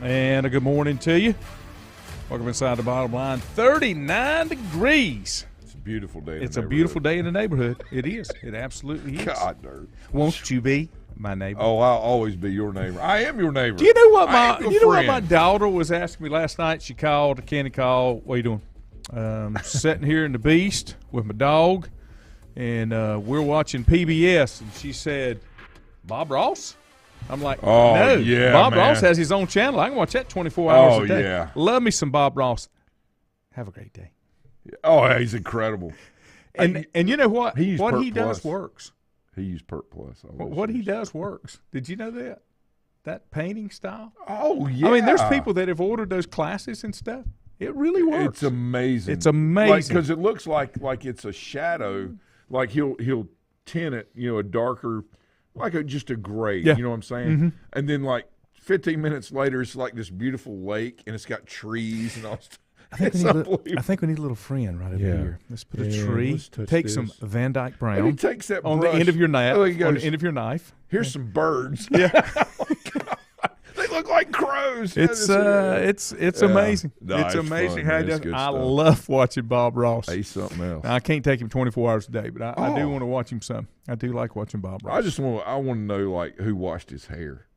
And a good morning to you. Welcome inside the Bottom Line. 39 degrees. It's a beautiful day. It's a beautiful day in the neighborhood. It is. It absolutely is. God, dirt. Won't you be my neighbor? Oh, I'll always be your neighbor. I am your neighbor. Do you know what my daughter was asking me last night? She called. Kenny called. What are you doing? Sitting here in the Beast with my dog, and we're watching PBS. And she said, "Bob Ross." I'm like, no, yeah, Bob man. Ross has his own channel. I can watch that 24 hours a day. Yeah. Love me some Bob Ross. Have a great day. Oh, he's incredible. And you know what? What he does works. He used Perk Plus. What he does works. Did you know that? That painting style? Oh, yeah. I mean, there's people that have ordered those classes and stuff. It really works. It's amazing. It's amazing. Because it looks like it's a shadow. Like he'll tint it, a darker, just a gray. Yeah. You know what I'm saying? Mm-hmm. And then 15 minutes later, it's like this beautiful lake, and it's got trees and all stuff. I think we need a little friend right over here. Let's put a tree. Take some Van Dyke Brown. And he takes that on brush. The end of your knife. Oh, he goes, on the end of your knife. Here's some birds. Yeah. Oh, God. They look like crows. It's amazing. No, it's amazing fun, how he does. I love watching Bob Ross. He's something else. Now, I can't take him 24 hours a day, but I do want to watch him some. I do like watching Bob Ross. I want to know who washed his hair.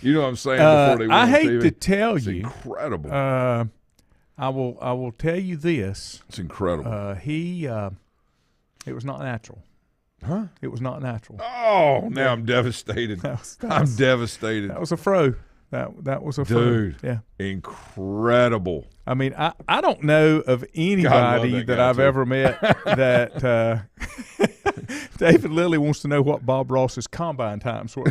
You know what I'm saying? Before they went on TV. To tell it's you, incredible. I will tell you this. It's incredible. It was not natural. Huh? It was not natural. Oh, now I'm devastated. I'm devastated. That was a fro. That was a fro. Dude. Yeah. Incredible. I mean, I don't know of anybody that I've ever met that David Lilly wants to know what Bob Ross's combine times were.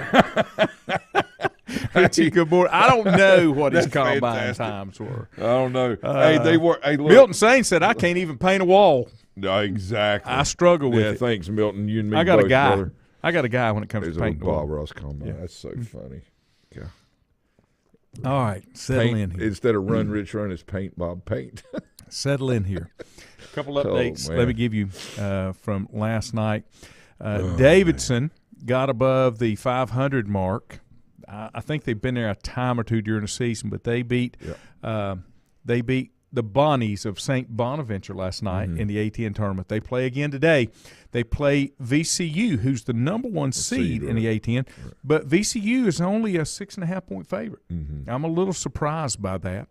Good board. I don't know what his combine times were. I don't know. They were. Hey, look. Milton Sain said, "I can't even paint a wall." No, exactly. I struggle with it. Yeah, thanks, Milton. You and me. I got both, a guy. Brother. I got a guy when it comes to painting the wall. Bob Ross combine. Yeah. That's so funny. Yeah. All right, settle in here. Instead of run, Rich, run, it's paint, Bob, paint. Settle in here. A couple updates. Let me give you from last night. Davidson got above the 500 mark. I think they've been there a time or two during the season, but they beat the Bonnies of St. Bonaventure last night in the ATN tournament. They play again today. They play VCU, who's the number one seed in the ATN, but VCU is only a 6.5-point favorite. Mm-hmm. I'm a little surprised by that.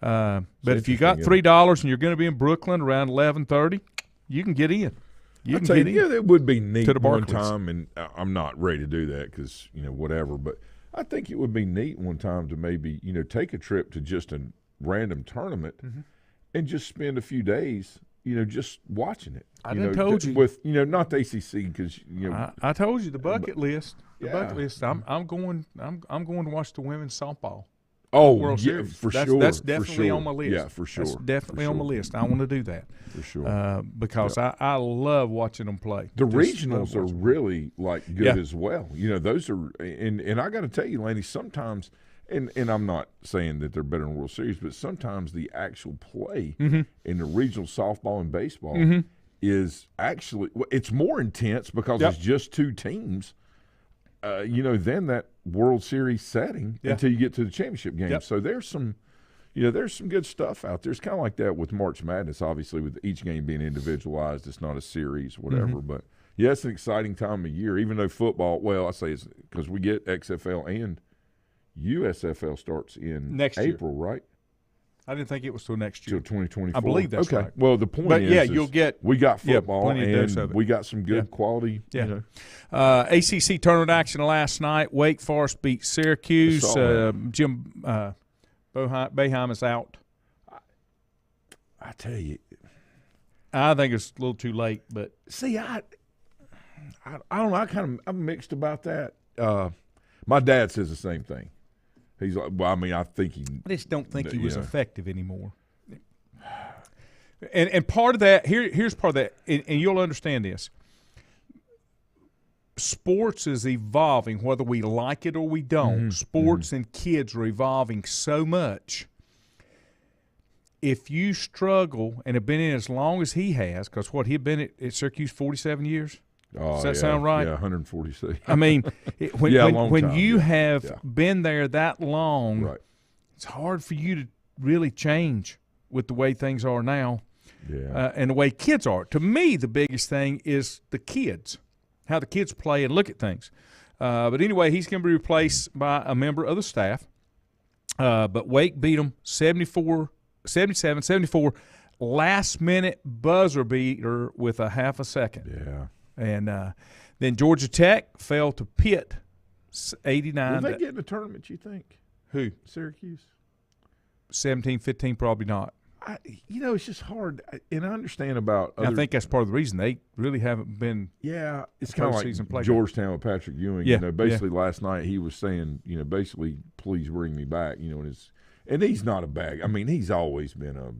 But if you got $3 and you're going to be in Brooklyn around 11:30, you can get in. You can get in. Yeah, it would be neat to the one Barclays. time, and I'm not ready to do that because whatever. But I think it would be neat one time to maybe take a trip to just a random tournament and just spend a few days just watching it. I done told you with not the ACC because I told you the bucket list. The bucket list. I'm going to watch the women's softball. World Series. For sure. That's definitely on my list. Yeah, for sure. That's definitely on my list. I want to do that for sure because I love watching them play. The regionals are really good as well. Those are and I got to tell you, Laney, sometimes. And I'm not saying that they're better in World Series, but sometimes the actual play in the regional softball and baseball is actually it's more intense because it's just two teams, than that World Series setting until you get to the championship game. So there's some good stuff out there. It's kind of like that with March Madness, obviously, with each game being individualized. It's not a series, whatever. But yeah, it's an exciting time of year. Even though football, well, I say it's because we get XFL and USFL starts in next April, year. right? I didn't think it was till next year. Till 2024. I believe that's right. Well, the point is you'll get we got football and we got some good quality. Yeah. ACC tournament action last night. Wake Forest beat Syracuse. Jim Boeheim is out. I tell you, I think it's a little too late. But see, I don't know. I'm mixed about that. My dad says the same thing. He's like, well, I mean, I just don't think he was effective anymore. And part of that, here's part of that, and you'll understand this. Sports is evolving, whether we like it or we don't. Sports and kids are evolving so much. If you struggle and have been in as long as he has, because he'd been at Syracuse 47 years. Does that sound right? Yeah, 146. I mean, when you time, have been there that long, it's hard for you to really change with the way things are now. Yeah. And the way kids are. To me, the biggest thing is the kids, how the kids play and look at things. But anyway, he's going to be replaced by a member of the staff. But Wake beat them 77-74, last-minute buzzer beater with a half a second. Yeah. And then Georgia Tech fell to Pitt 89. Will they get in the tournament, you think? Who? Syracuse? 17-15, probably not. It's just hard, and I understand about. I think that's part of the reason they really haven't been. Yeah, it's kind of like playground. Georgetown with Patrick Ewing. Yeah, basically last night he was saying, basically, please bring me back. And he's not a bag. I mean, he's always been a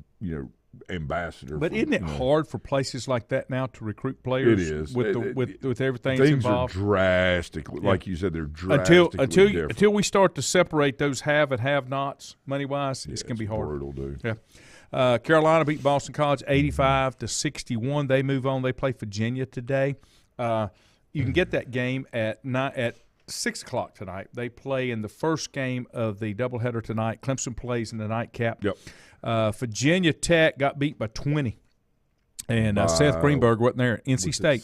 ambassador. But isn't it hard for places like that now to recruit players? It is with everything that's involved. Things are drastically, like you said, they're drastically different. Until we start to separate those have and have-nots money wise, it's going to be hard. Brutal, dude. Yeah. Carolina beat Boston College 85-61. They move on. They play Virginia today. You can get that game at 6 o'clock tonight. They play in the first game of the doubleheader tonight. Clemson plays in the nightcap. Yep. Virginia Tech got beat by 20. And Seth Greenberg wasn't there. NC State.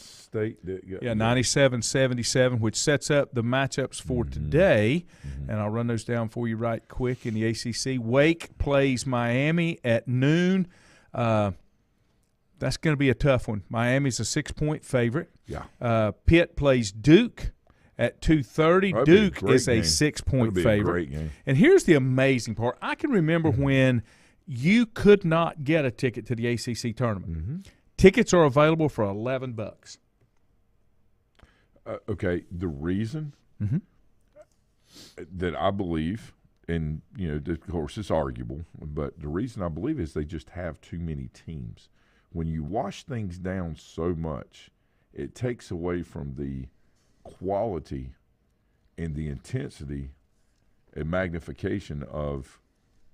Yeah, 97-77, which sets up the matchups for today. And I'll run those down for you right quick in the ACC. Wake plays Miami at noon. That's going to be a tough one. Miami's a 6-point favorite. Yeah. Pitt plays Duke at 2:30. Duke is a 6-point favorite. Great game. And here's the amazing part. I can remember when you could not get a ticket to the ACC tournament. Tickets are available for $11. Okay, the reason that I believe, and of course it's arguable, but the reason I believe is they just have too many teams. When you wash things down so much, it takes away from the quality and the intensity and magnification of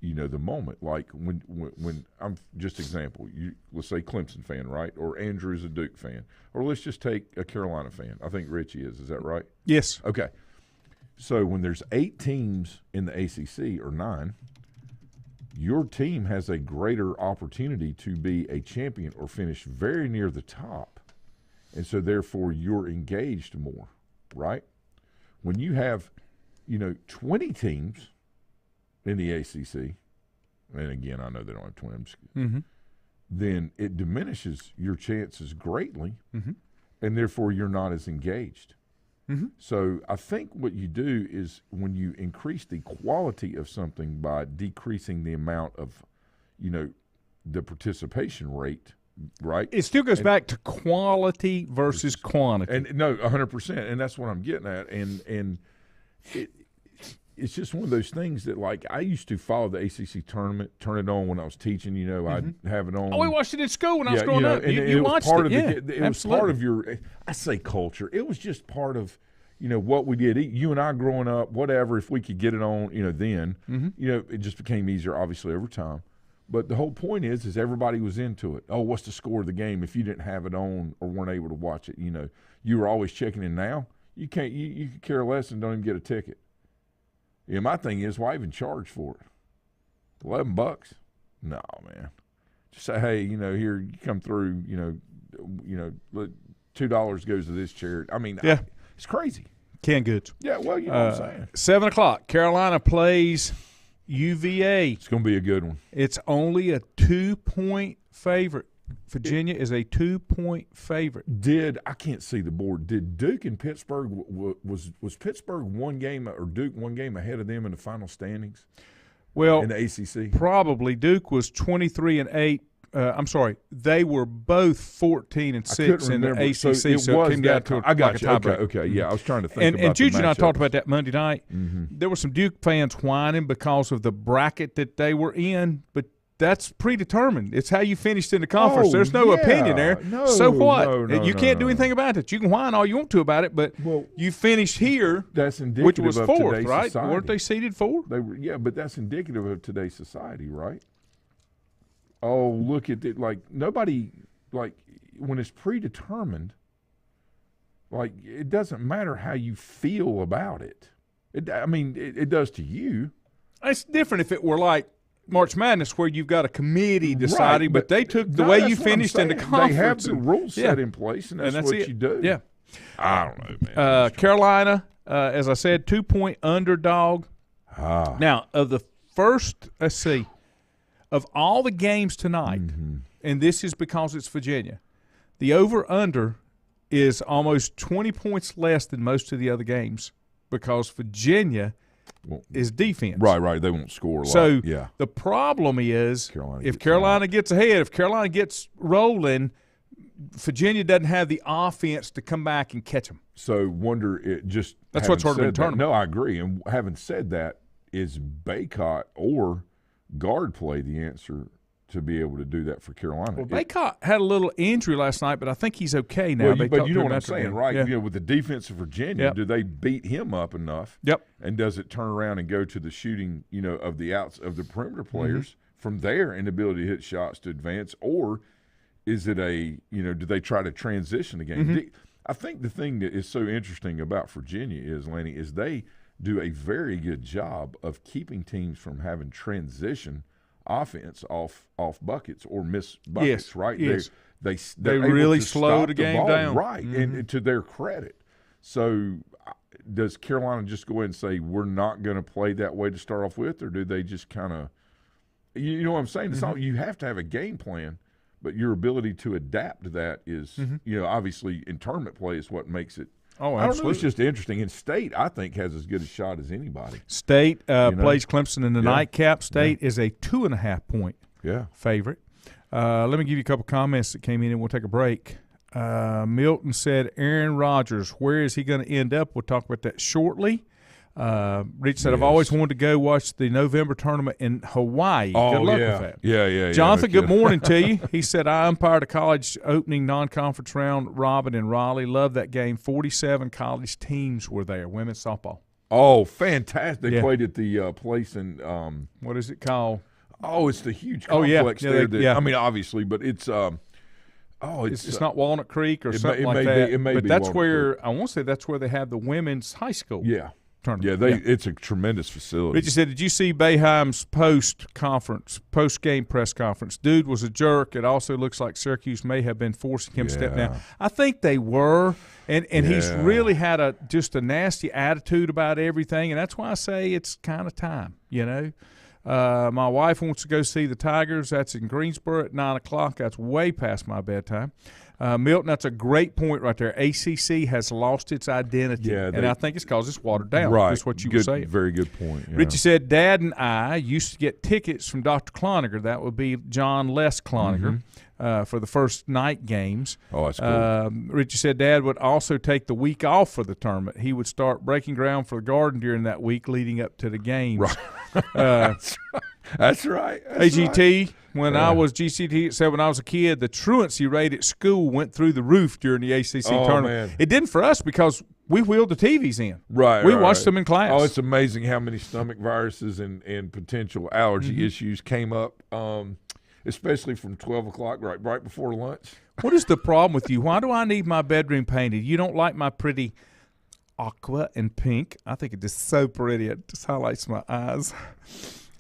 the moment. Like when I'm just example, let's say Clemson fan, right? Or Andrew's a Duke fan. Or let's just take a Carolina fan. I think Richie is. Is that right? Yes. Okay. So when there's 8 teams in the ACC or 9, your team has a greater opportunity to be a champion or finish very near the top. And so therefore you're engaged more, right? When you have, 20 teams in the ACC, and again, I know they don't have 20, then it diminishes your chances greatly, and therefore you're not as engaged. So I think what you do is when you increase the quality of something by decreasing the amount of, the participation rate, right? It still goes back to quality versus quantity. And no, 100%, and that's what I'm getting at. And it's just one of those things that, like, I used to follow the ACC tournament, turn it on when I was teaching. I'd have it on. Oh, we watched it in school when I was growing up. And you watched it, It was part of your, I say culture. It was just part of, what we did. You and I growing up, whatever, if we could get it on, then, it just became easier, obviously, over time. But the whole point is everybody was into it. Oh, what's the score of the game? If you didn't have it on or weren't able to watch it, you were always checking in. Now, you can't. You could care less and don't even get a ticket. Yeah, my thing is, why even charge for it? $11? No, man. Just say, hey, here you come through. $2 goes to this charity. I mean, it's crazy. Canned goods. Yeah, well, you know what I'm saying. 7 o'clock. Carolina plays UVA. It's going to be a good one. It's only a 2-point favorite. Virginia is a 2-point favorite. I can't see the board. Did Duke and Pittsburgh was Pittsburgh one game or Duke one game ahead of them in the final standings? Well, in the ACC, probably. Duke was 23-8. I'm sorry, they were both 14-6 in the ACC. So it came down to I got like you. A tiebreaker. Okay, yeah, I was trying to think. And Juju and I talked about that Monday night. There were some Duke fans whining because of the bracket that they were in, but that's predetermined. It's how you finished in the conference. There's no opinion there. No, so what? No, you can't do anything about it. You can whine all you want to about it, but you finished here, that's indicative which was of fourth, today's right? society. Weren't they seeded 4? They were, but that's indicative of today's society, right? Oh, look at it. Like, nobody, like, when it's predetermined, like, it doesn't matter how you feel about it. It does to you. It's different if it were like March Madness where you've got a committee deciding, but they took the way you finished in the conference. They have the rules set in place, and that's what you do. Yeah. I don't know, man. Carolina, as I said, 2-point underdog. Now, of the first, let's see, of all the games tonight, and this is because it's Virginia, the over-under is almost 20 points less than most of the other games because Virginia is defense. Right. They won't score a lot. So the problem is if Carolina gets ahead, if Carolina gets rolling, Virginia doesn't have the offense to come back and catch them. So that's what's hard to tournament. No, I agree. And having said that, is Baycott or guard play the answer to be able to do that for Carolina? Well, Baycott had a little injury last night, but I think he's okay now. Well, but you know what I'm saying, right? Yeah. You know, with the defense of Virginia, do they beat him up enough? Yep. And does it turn around and go to the shooting, of the outs of the perimeter players from there and the ability to hit shots to advance, or is it do they try to transition the game? I think the thing that is so interesting about Virginia is, Lanny, is they do a very good job of keeping teams from having transition offense off buckets or miss buckets, right? Yes. They really slow the game down. Right, and to their credit. So does Carolina just go ahead and say, we're not going to play that way to start off with, or do they just kind of – you know what I'm saying? It's not, you have to have a game plan, but your ability to adapt to that is, obviously in tournament play is what makes it. Oh, absolutely. I don't know. It's just interesting. And State, I think, has as good a shot as anybody. State plays Clemson in the nightcap. State is a 2.5-point favorite. Let me give you a couple comments that came in, and we'll take a break. Milton said, Aaron Rodgers, where is he going to end up? We'll talk about that shortly. Rich said, I've always wanted to go watch the November tournament in Hawaii. Good luck with that. Yeah. Jonathan, good morning to you. He said, I umpired a college opening non-conference round robin in Raleigh. Loved that game. 47 college teams were there, women's softball. Oh, fantastic. They played at the place in what is it called? Oh, it's the huge complex there. I mean, obviously, but it's it's not Walnut Creek or something like that. It may be that's Walnut where Creek. I want to say that's where they have the women's high school. Yeah. Tournament. It's a tremendous facility. Richard said, did you see Boeheim's post-game press conference? Dude was a jerk. It also looks like Syracuse may have been forcing him to step down. I think they were, and he's really had just a nasty attitude about everything, and that's why I say it's kind of time, My wife wants to go see the Tigers. That's in Greensboro at 9 o'clock. That's way past my bedtime. Milton, that's a great point right there. ACC has lost its identity, and I think it's because it's watered down. Right. That's what you were saying. Very good point. Yeah. Richie said, Dad and I used to get tickets from Dr. Cloninger. That would be John Les Cloninger for the first night games. Oh, that's cool. Richie said Dad would also take the week off for the tournament. He would start breaking ground for the Garden during that week leading up to the games. Right. That's right. AGT, when I was GCT, said when I was a kid, the truancy rate at school went through the roof during the ACC tournament. Man. It didn't for us because we wheeled the TVs in. Right. We watched them in class. Oh, it's amazing how many stomach viruses and potential allergy issues came up, especially from 12 o'clock right before lunch. What is the problem with you? Why do I need my bedroom painted? You don't like my pretty aqua and pink? I think it is so pretty. It just highlights my eyes.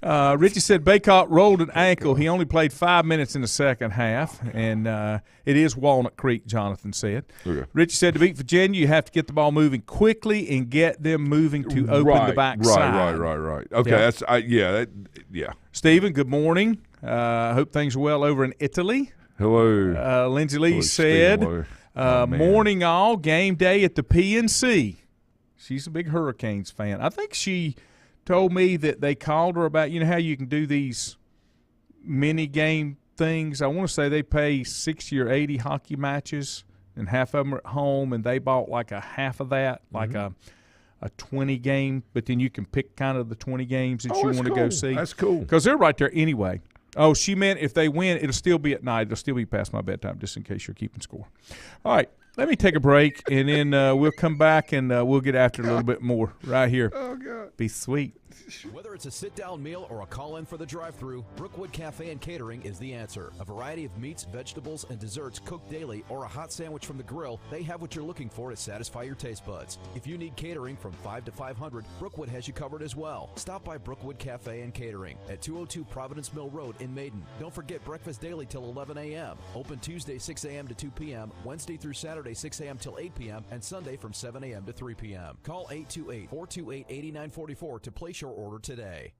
Richie said Baycott rolled an ankle. He only played 5 minutes in the second half, and it is Walnut Creek, Jonathan said. Okay. Richie said to beat Virginia, you have to get the ball moving quickly and get them moving to open the back side. Right. Okay, Stephen, good morning. Hope things are well over in Italy. Hello. Lindsay Lee said, morning all, game day at the PNC. She's a big Hurricanes fan. I think she told me that they called her about, how you can do these mini game things. I want to say they pay 60 or 80 hockey matches, and half of them are at home, and they bought like a half of that, like a 20 game, but then you can pick kind of the 20 games that you want to go see. That's cool. Because they're right there anyway. Oh, she meant if they win, it'll still be at night. It'll still be past my bedtime, just in case you're keeping score. All right. Let me take a break, and then we'll come back, and we'll get after it a little bit more right here. Oh, God. Be sweet. Whether it's a sit-down meal or a call-in for the drive-thru, Brookwood Cafe and Catering is the answer. A variety of meats, vegetables, and desserts cooked daily, or a hot sandwich from the grill, they have what you're looking for to satisfy your taste buds. If you need catering from 5 to 500, Brookwood has you covered as well. Stop by Brookwood Cafe and Catering at 202 Providence Mill Road in Maiden. Don't forget breakfast daily till 11 a.m. Open Tuesday 6 a.m. to 2 p.m., Wednesday through Saturday 6 a.m. till 8 p.m., and Sunday from 7 a.m. to 3 p.m. Call 828-428-8944 to place your order today.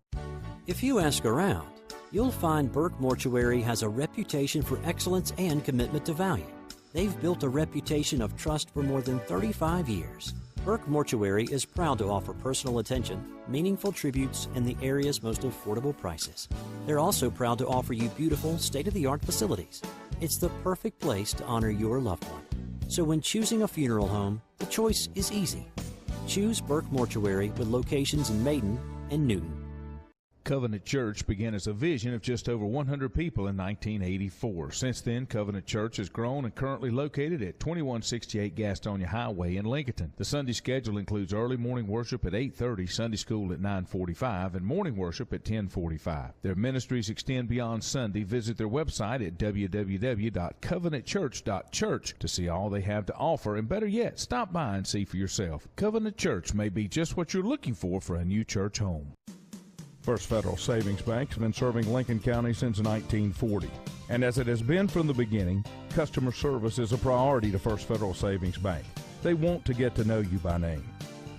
If you ask around, you'll find Burke Mortuary has a reputation for excellence and commitment to value. They've built a reputation of trust for more than 35 years. Burke Mortuary is proud to offer personal attention, meaningful tributes, and the area's most affordable prices. They're also proud to offer you beautiful, state-of-the-art facilities. It's the perfect place to honor your loved one. So when choosing a funeral home, the choice is easy. Choose Burke Mortuary with locations in Maiden and Newton. Covenant Church began as a vision of just over 100 people in 1984. Since then, Covenant Church has grown and currently located at 2168 Gastonia Highway in Lincoln. The Sunday schedule includes early morning worship at 8:30, Sunday school at 9:45, and morning worship at 10:45. Their ministries extend beyond Sunday. Visit their website at www.covenantchurch.church to see all they have to offer, and better yet, stop by and see for yourself. Covenant Church may be just what you're looking for a new church home. First Federal Savings Bank has been serving Lincoln County since 1940. And as it has been from the beginning, customer service is a priority to First Federal Savings Bank. They want to get to know you by name.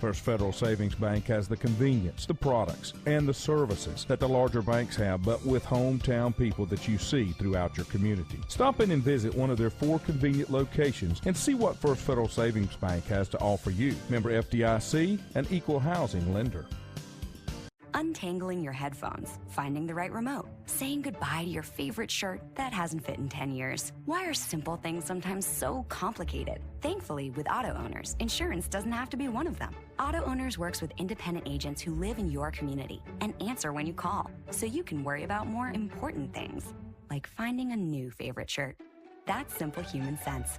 First Federal Savings Bank has the convenience, the products, and the services that the larger banks have, but with hometown people that you see throughout your community. Stop in and visit one of their 4 convenient locations and see what First Federal Savings Bank has to offer you. Member FDIC, an equal housing lender. Untangling your headphones, finding the right remote, saying goodbye to your favorite shirt that hasn't fit in 10 years. Why are simple things sometimes so complicated? Thankfully, with Auto Owners, insurance doesn't have to be one of them. Auto Owners works with independent agents who live in your community and answer when you call, so you can worry about more important things, like finding a new favorite shirt. That's simple human sense.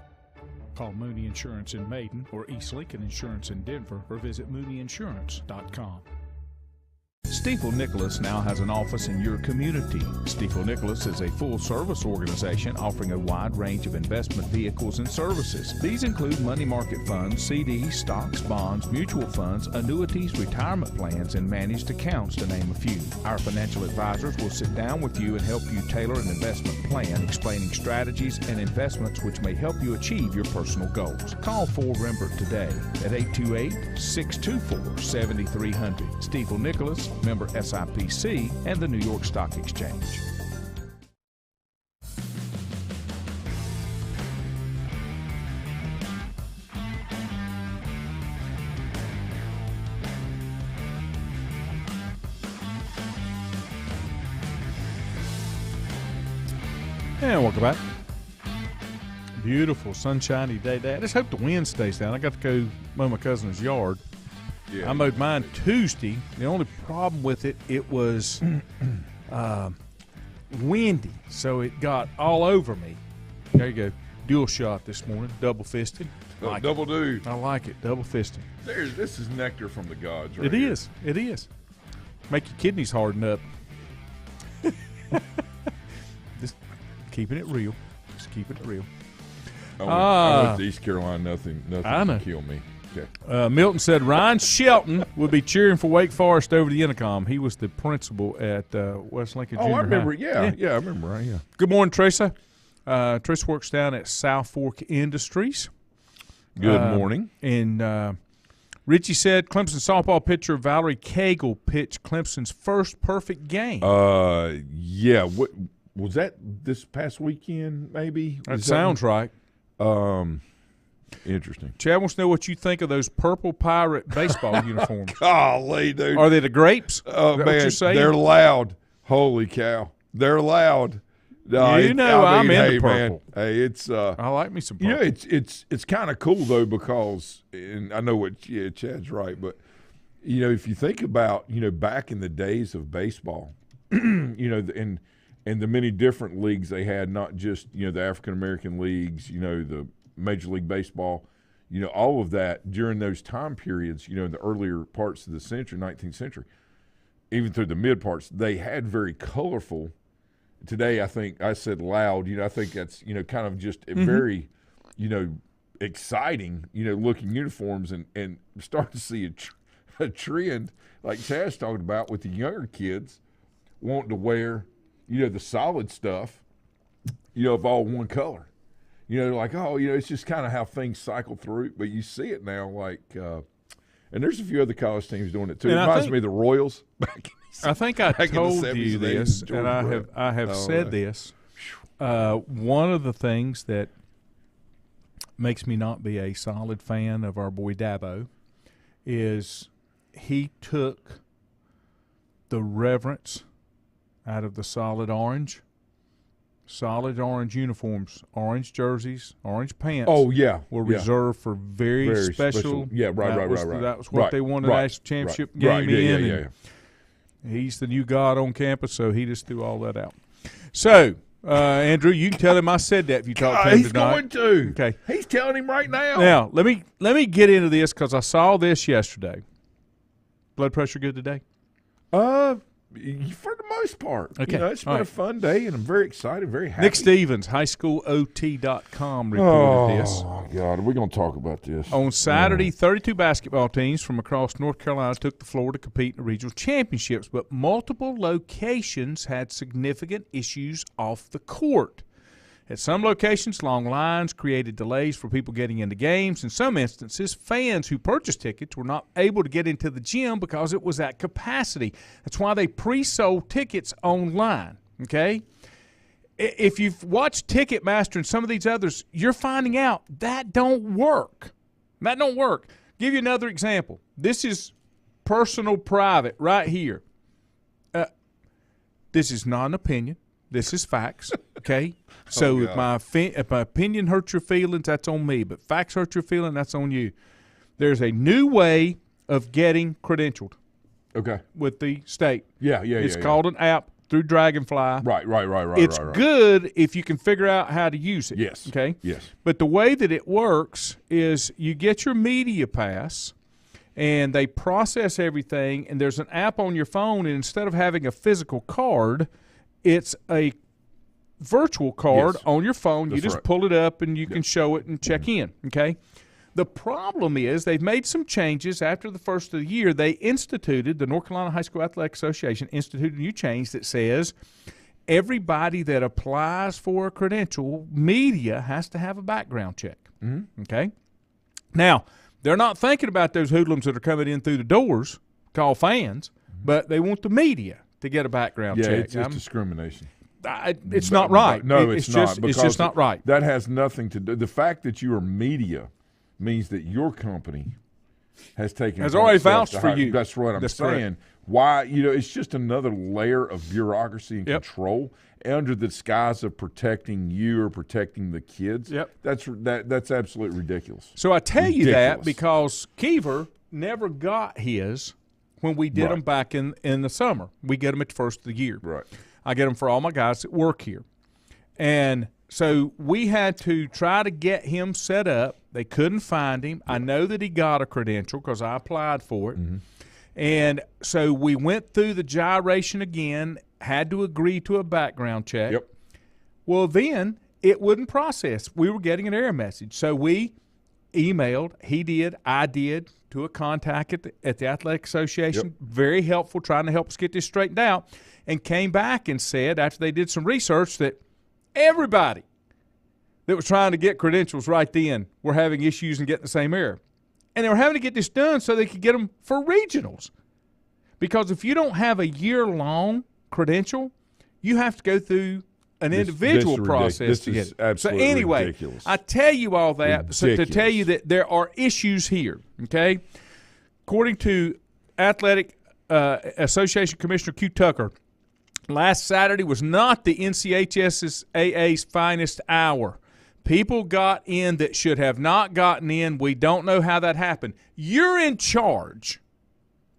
Call Mooney Insurance in Maiden or East Lincoln Insurance in Denver or visit mooneyinsurance.com. Stifel Nicholas now has an office in your community. Stifel Nicholas is a full-service organization offering a wide range of investment vehicles and services. These include money market funds, CDs, stocks, bonds, mutual funds, annuities, retirement plans, and managed accounts, to name a few. Our financial advisors will sit down with you and help you tailor an investment plan, explaining strategies and investments which may help you achieve your personal goals. Call 4 Rembert today at 828-624-7300. Stifel Nicholas, member SIPC, and the New York Stock Exchange. And welcome back. Beautiful sunshiny day. I just hope the wind stays down. I got to go mow my cousin's yard. Yeah. I mowed mine Tuesday. The only problem with it, it was windy, so it got all over me. There you go. Dual shot this morning, double fisted. Like double do. I like it, double fisted. This is nectar from the gods, right? It is. It is. Make your kidneys harden up. Just keeping it real. Just keeping it real. I went to East Carolina. Nothing can kill me. Okay. Milton said Ryan Shelton would be cheering for Wake Forest over the intercom. He was the principal at West Lincoln Junior I remember. High. Yeah, I remember. Right, yeah. Good morning, Teresa. Teresa works down at South Fork Industries. Good morning. And Richie said Clemson softball pitcher Valerie Cagle pitched Clemson's first perfect game. Yeah. What was that? This past weekend, maybe. That sounds right. Interesting. Chad wants to know what you think of those purple pirate baseball uniforms. Golly, dude. Are they the grapes? Oh, man, they're loud. Holy cow. They're loud. I'm into purple. Man, hey, it's I like me some purple. You know, it's kind of cool, though, because and I know what Chad's right, but, you know, if you think about, you know, back in the days of baseball, you know, and the many different leagues they had, not just, you know, the African-American leagues, you know, the Major League Baseball, you know, all of that during those time periods, you know, in the earlier parts of the century, 19th century, even through the mid parts, they had very colorful. Today, I think I said loud. I think that's kind of just a very, exciting, looking uniforms, and start to see a trend like Chad's talking about with the younger kids wanting to wear, the solid stuff, of all one color. Like, it's just kind of how things cycle through. But you see it now, like, and there's a few other college teams doing it too. It reminds me of the Royals back. I think I told you this, and I have said this. One of the things that makes me not be a solid fan of our boy Dabo is he took the reverence out of the solid orange uniforms, orange jerseys, orange pants. Oh, yeah. Were reserved for very special. Yeah, right. That was what they won the national championship game in. Yeah. He's the new god on campus, so he just threw all that out. So, Andrew, you can tell him I said that if you talk to him tonight. He's going to. Okay. He's telling him right now. Now, let me get into this because I saw this yesterday. Blood pressure good today? For the most part. Okay. It's been a fun day, and I'm very excited, very happy. Nick Stevens, highschoolot.com, reported this. Oh, God. Are we going to talk about this? On Saturday, 32 basketball teams from across North Carolina took the floor to compete in the regional championships, but multiple locations had significant issues off the court. At some locations, long lines created delays for people getting into games. In some instances, fans who purchased tickets were not able to get into the gym because it was at capacity. That's why they pre-sold tickets online, okay? If you've watched Ticketmaster and some of these others, you're finding out that don't work. That don't work. Give you another example. This is personal private right here. This is not an opinion. This is facts, okay? So if my opinion hurts your feelings, that's on me. But facts hurt your feelings, that's on you. There's a new way of getting credentialed. Okay. With the state. Yeah. It's called an app through Dragonfly. Right. It's good if you can figure out how to use it. Yes. Okay? Yes. But the way that it works is you get your media pass, and they process everything, and there's an app on your phone, and instead of having a physical card, it's a virtual card on your phone. You just pull it up, and you can show it and check in, okay? The problem is they've made some changes after the first of the year. They instituted, the North Carolina High School Athletic Association instituted a new change that says everybody that applies for a credential, media, has to have a background check, okay? Now, they're not thinking about those hoodlums that are coming in through the doors, called fans, but they want the media to get a background check. Yeah, it's discrimination. It's not right. No, it's not. It's just not right. That has nothing to do. The fact that you are media means that your company has already vouched for you. That's what I'm saying. Correct. Why? It's just another layer of bureaucracy and control under the disguise of protecting you or protecting the kids. Yep. That's absolutely ridiculous. So I tell you that because Keever never got his when we did them back in the summer. We get them at the first of the year. Right. I get them for all my guys that work here. And so we had to try to get him set up. They couldn't find him. I know that he got a credential because I applied for it. And so we went through the gyration again, had to agree to a background check. Yep. Well, then it wouldn't process. We were getting an error message. So we emailed, he did, I did, to a contact at the Athletic Association. Yep. Very helpful, trying to help us get this straightened out, and came back and said, after they did some research, that everybody that was trying to get credentials right then were having issues and getting the same error. And they were having to get this done so they could get them for regionals. Because if you don't have a year-long credential, you have to go through an individual process to get it. So anyway, ridiculous. I tell you all that so to tell you that there are issues here, okay? According to Athletic Association Commissioner Q. Tucker, last Saturday was not the NCHSAA's finest hour. People got in that should have not gotten in. We don't know how that happened. You're in charge.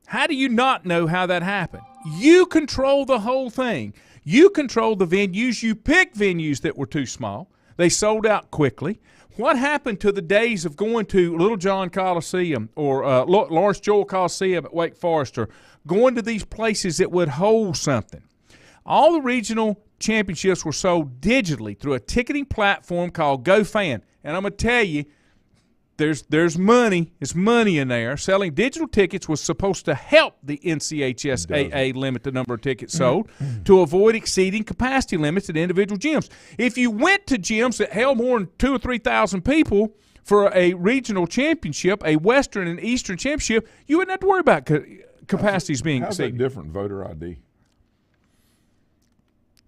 How do you not know how that happened? You control the whole thing. You control the venues. You pick venues that were too small. They sold out quickly. What happened to the days of going to Little John Coliseum or Lawrence Joel Coliseum at Wake Forest, or going to these places that would hold something? All the regional championships were sold digitally through a ticketing platform called GoFan. And I'm going to tell you, there's money. It's money in there. Selling digital tickets was supposed to help the NCHSAA limit the number of tickets sold to avoid exceeding capacity limits at individual gyms. If you went to gyms that held more than 2,000 or 3,000 people for a regional championship, a Western and Eastern championship, you wouldn't have to worry about capacities being exceeded. How's that different voter ID?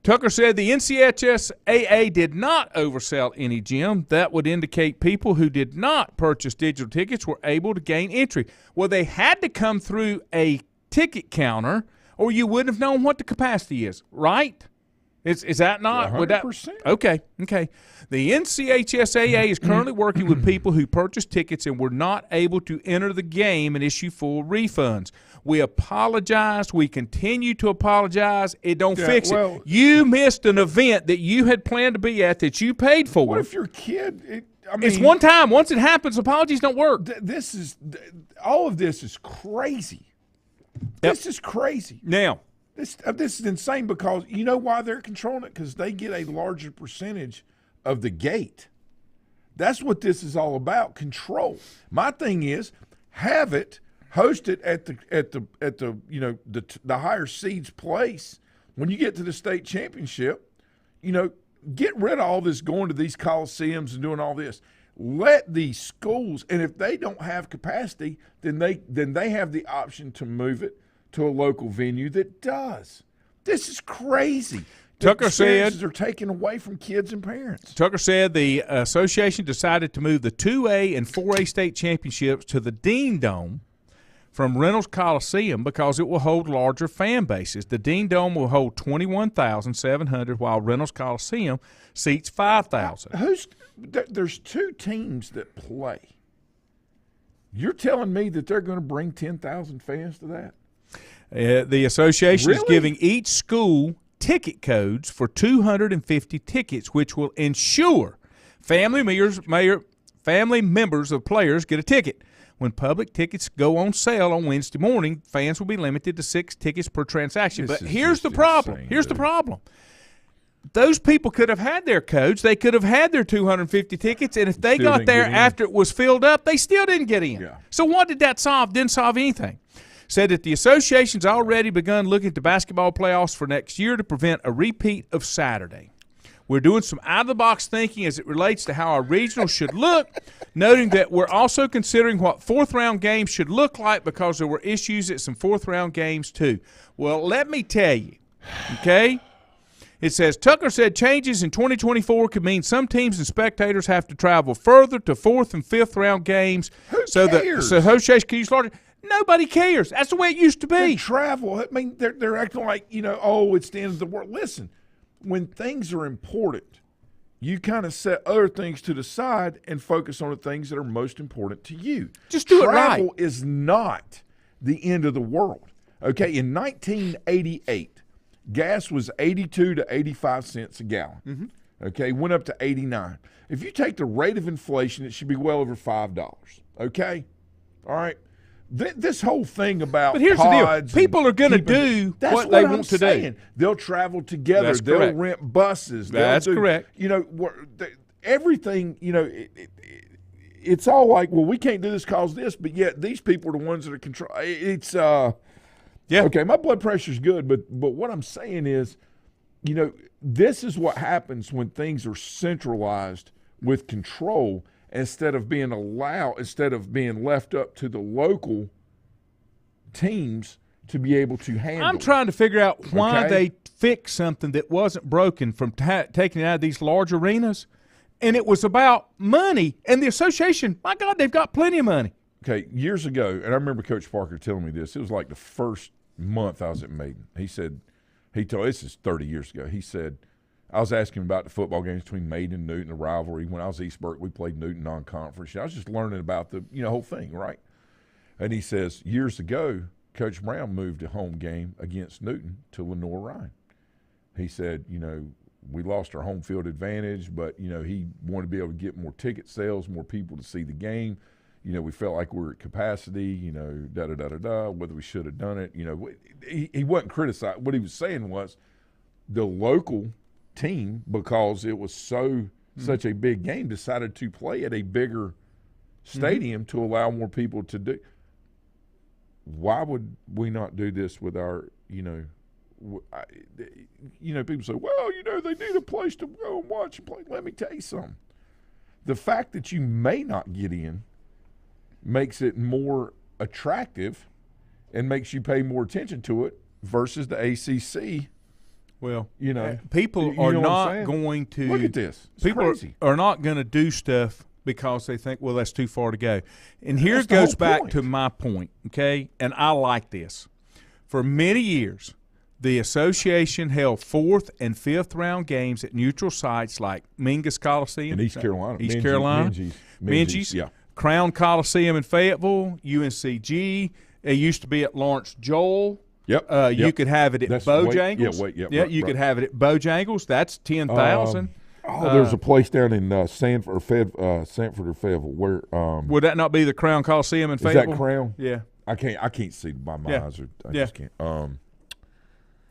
Tucker said the NCHSAA did not oversell any gym. That would indicate people who did not purchase digital tickets were able to gain entry. Well, they had to come through a ticket counter, or you wouldn't have known what the capacity is, right? Is that not? 100%. Okay. The NCHSAA is currently working with people who purchased tickets and were not able to enter the game and issue full refunds. We apologize. We continue to apologize. It don't fix it. You missed an event that you had planned to be at that you paid for. What if your kid? It's one time. Once it happens, apologies don't work. All of this is crazy. Yep. This is crazy. Now, this is insane, because you know why they're controlling it? Because they get a larger percentage of the gate. That's what this is all about, control. My thing is, have it, host it at the higher seeds place. When you get to the state championship, get rid of all this going to these coliseums and doing all this. Let these schools, and if they don't have capacity, then they have the option to move it to a local venue that does. This is crazy. Tucker said they're taken away from kids and parents. Tucker said the association decided to move the 2A and 4A state championships to the Dean Dome from Reynolds Coliseum because it will hold larger fan bases. The Dean Dome will hold 21,700, while Reynolds Coliseum seats 5,000. There's two teams that play. You're telling me that they're going to bring 10,000 fans to that? The association is giving each school ticket codes for 250 tickets, which will ensure family members of players get a ticket. When public tickets go on sale on Wednesday morning, fans will be limited to 6 tickets per transaction. But here's the problem. Here's the problem. Those people could have had their codes. They could have had their 250 tickets, and if they got there after it was filled up, they still didn't get in. Yeah. So what did that solve? Didn't solve anything. Said that the association's already begun looking at the basketball playoffs for next year to prevent a repeat of Saturday. We're doing some out-of-the-box thinking as it relates to how our regionals should look, noting that we're also considering what fourth-round games should look like because there were issues at some fourth-round games too. Well, let me tell you, okay? It says, Tucker said changes in 2024 could mean some teams and spectators have to travel further to fourth- and fifth-round games. Who cares? So association can use larger. Nobody cares. That's the way it used to be. They travel. I mean, they're acting like, it's the end of the world. Listen, when things are important, you kind of set other things to the side and focus on the things that are most important to you. Just do it right. Travel is not the end of the world. Okay, in 1988, gas was 82 to 85 cents a gallon. Mm-hmm. Okay, went up to 89. If you take the rate of inflation, it should be well over $5. Okay? All right? This whole thing about but here's the deal. People are going to do what they want to do. They'll travel together. That's They'll correct. rent buses. That's correct. Everything, it's all like, well, we can't do this because this, but yet these people are the ones that are control. It's, okay, my blood pressure's good, but what I'm saying is, this is what happens when things are centralized with control instead of being left up to the local teams to be able to handle. I'm trying to figure out why they fixed something that wasn't broken from taking it out of these large arenas, and it was about money. And the association, my God, they've got plenty of money. Okay, years ago, and I remember Coach Parker telling me this. It was like the first month I was at Maiden. This is 30 years ago. He said, I was asking him about the football games between Maiden and Newton, the rivalry. When I was at East Burke, we played Newton non-conference. I was just learning about the whole thing, right? And he says, years ago, Coach Brown moved a home game against Newton to Lenore Ryan. He said, we lost our home field advantage, but, he wanted to be able to get more ticket sales, more people to see the game. We felt like we were at capacity, whether we should have done it. He wasn't criticized. What he was saying was the local team, because it was such a big game, decided to play at a bigger stadium to allow more people to do. Why would we not do this with our, people say, well, they need a place to go and watch and play. Let me tell you something. The fact that you may not get in makes it more attractive and makes you pay more attention to it versus the ACC. Well, people are not going to look at this. It's people crazy. Are not going to do stuff because they think, well, that's too far to go. And here it goes back to my point, okay? And I like this. For many years, the association held 4th and 5th round games at neutral sites like Mingus Coliseum in East Carolina. Minges, yeah. Crown Coliseum in Fayetteville, UNCG. It used to be at Lawrence Joel. Yep. You could have it at Bojangles. You could have it at Bojangles. That's 10,000. There's a place down in Sanford or Fayetteville where would that not be the Crown Coliseum in Fayetteville? Is that Crown? Yeah. I can't see by my eyes. I just can't.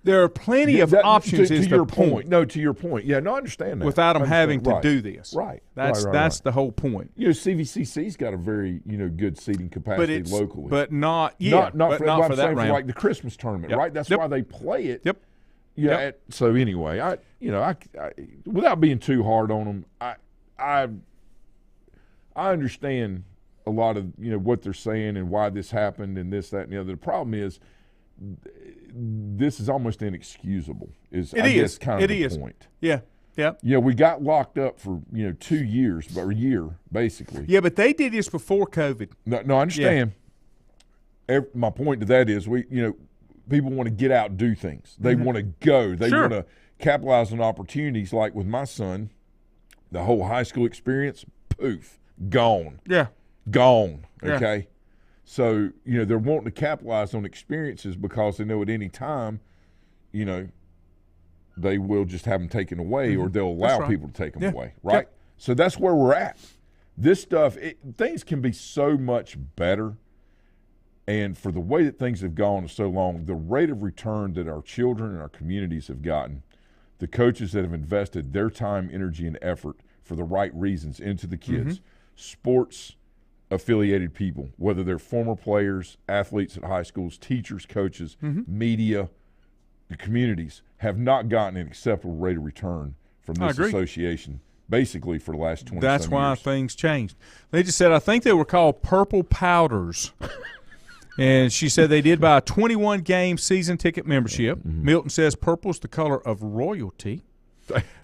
There are plenty of options. To your point. No, to your point. Yeah, no, I understand that. Without them having to do this. Right. That's the whole point. CVCC's got a very good seating capacity locally, but not for that round. Like the Christmas tournament, right? That's why they play it. Yep. Yeah. So anyway, I without being too hard on them, I understand a lot of what they're saying and why this happened and this, that, and the other. The problem is, this is almost inexcusable. I guess kind of the point. Yeah. Yeah. Yeah, we got locked up for 2 years, but a year basically. Yeah, but they did this before COVID. No, I understand. Yeah. My point to that is people want to get out and do things. They want to go. They want to capitalize on opportunities. Like with my son, the whole high school experience, poof, gone. Yeah. Gone. Yeah. Okay. So, they're wanting to capitalize on experiences because they know at any time, they will just have them taken away or they'll allow people to take them away, right? Yep. So that's where we're at. This stuff, things can be so much better. And for the way that things have gone so long, the rate of return that our children and our communities have gotten, the coaches that have invested their time, energy, and effort for the right reasons into the kids, sports affiliated people, whether they're former players, athletes at high schools, teachers, coaches, media, the communities, have not gotten an acceptable rate of return from this association basically for the last 20 years. That's why things changed. They just said, I think they were called purple powders. And she said they did buy a 21-game season ticket membership. Milton says purple's the color of royalty.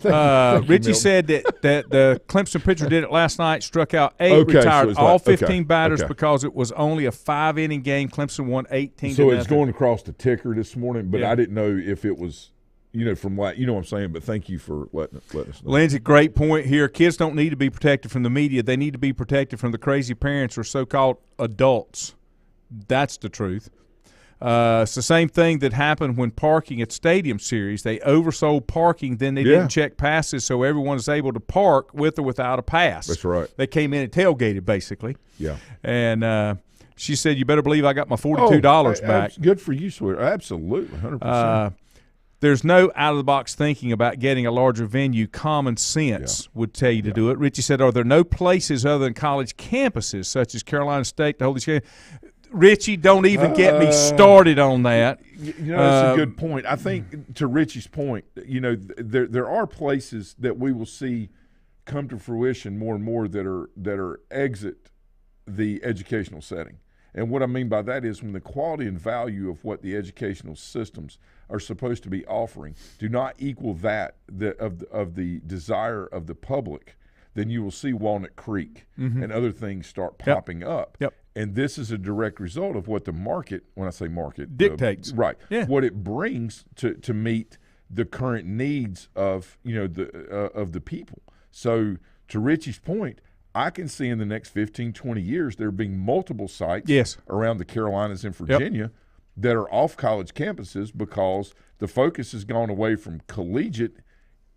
Richie said that the Clemson pitcher did it last night, struck out 8, retired all 15 batters because it was only a 5-inning game. Clemson won 18-0. So it's going across the ticker this morning, but I didn't know if it was, from what I'm saying. But thank you for letting us know. Lindsay, great point here. Kids don't need to be protected from the media. They need to be protected from the crazy parents or so-called adults. That's the truth. It's the same thing that happened when parking at Stadium Series. They oversold parking, then they didn't check passes, so everyone is able to park with or without a pass. That's right. They came in and tailgated, basically. Yeah. And she said, you better believe I got my $42 back. Good for you, sweetheart. Absolutely, 100%. There's no out-of-the-box thinking about getting a larger venue. Common sense would tell you to do it. Richie said, are there no places other than college campuses, such as Carolina State, to hold these games? Richie, don't even get me started on that. That's a good point. I think to Richie's point, there are places that we will see come to fruition more and more that are exit the educational setting. And what I mean by that is when the quality and value of what the educational systems are supposed to be offering do not equal that of the desire of the public, then you will see Walnut Creek and other things start popping up. Yep. And this is a direct result of what the market, when I say market, dictates. What it brings to meet the current needs of of the people. So to Richie's point, I can see in the next 15, 20 years there being multiple sites around the Carolinas and Virginia that are off college campuses because the focus has gone away from collegiate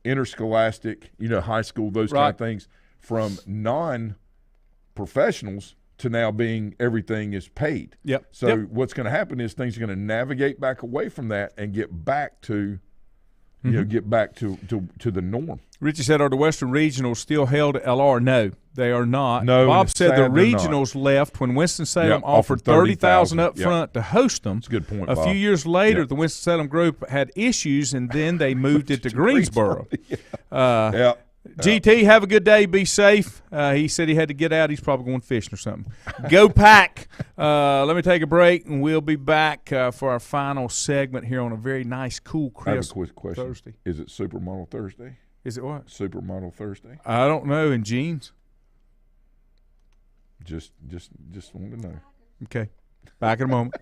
interscholastic, high school, those kind of things, from non-professionals to now being everything is paid. Yep. So what's going to happen is things are going to navigate back away from that and get back to, get back to the norm. Richie said, are the Western Regionals still held at LR? No, they are not. No, Bob said the Regionals left when Winston-Salem offered $30,000 up front to host them. That's a good point, A Bob. few years later, the Winston-Salem group had issues, and then they moved it to Greensboro. GT, have a good day. Be safe. He said he had to get out. He's probably going fishing or something. Go Pack. Let me take a break, and we'll be back for our final segment here on a very nice, cool, crisp I have a quick question. Thursday. Is it Supermodel Thursday? Is it what? Supermodel Thursday? I don't know. In jeans? Just want to know. Okay. Back in a moment.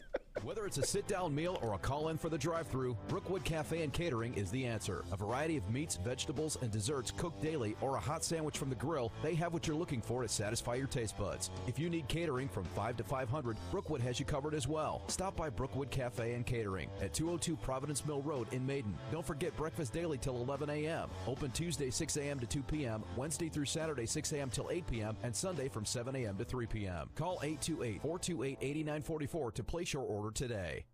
Whether it's a sit-down meal or a call-in for the drive-thru, Brookwood Cafe and Catering is the answer. A variety of meats, vegetables, and desserts cooked daily, or a hot sandwich from the grill, they have what you're looking for to satisfy your taste buds. If you need catering from 5 to 500, Brookwood has you covered as well. Stop by Brookwood Cafe and Catering at 202 Providence Mill Road in Maiden. Don't forget breakfast daily till 11 a.m. Open Tuesday 6 a.m. to 2 p.m., Wednesday through Saturday 6 a.m. till 8 p.m., and Sunday from 7 a.m. to 3 p.m. Call 828-428-8944 to place your order today.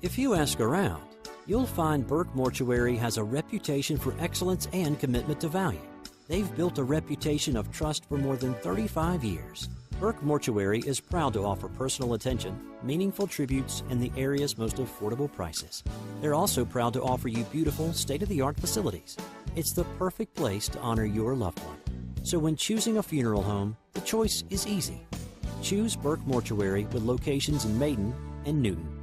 If you ask around, you'll find Burke Mortuary has a reputation for excellence and commitment to value. They've built a reputation of trust for more than 35 years. Burke Mortuary is proud to offer personal attention, meaningful tributes, and the area's most affordable prices. They're also proud to offer you beautiful, state-of-the-art facilities. It's the perfect place to honor your loved one. So when choosing a funeral home, the choice is easy. Choose Burke Mortuary with locations in Maiden and Newton.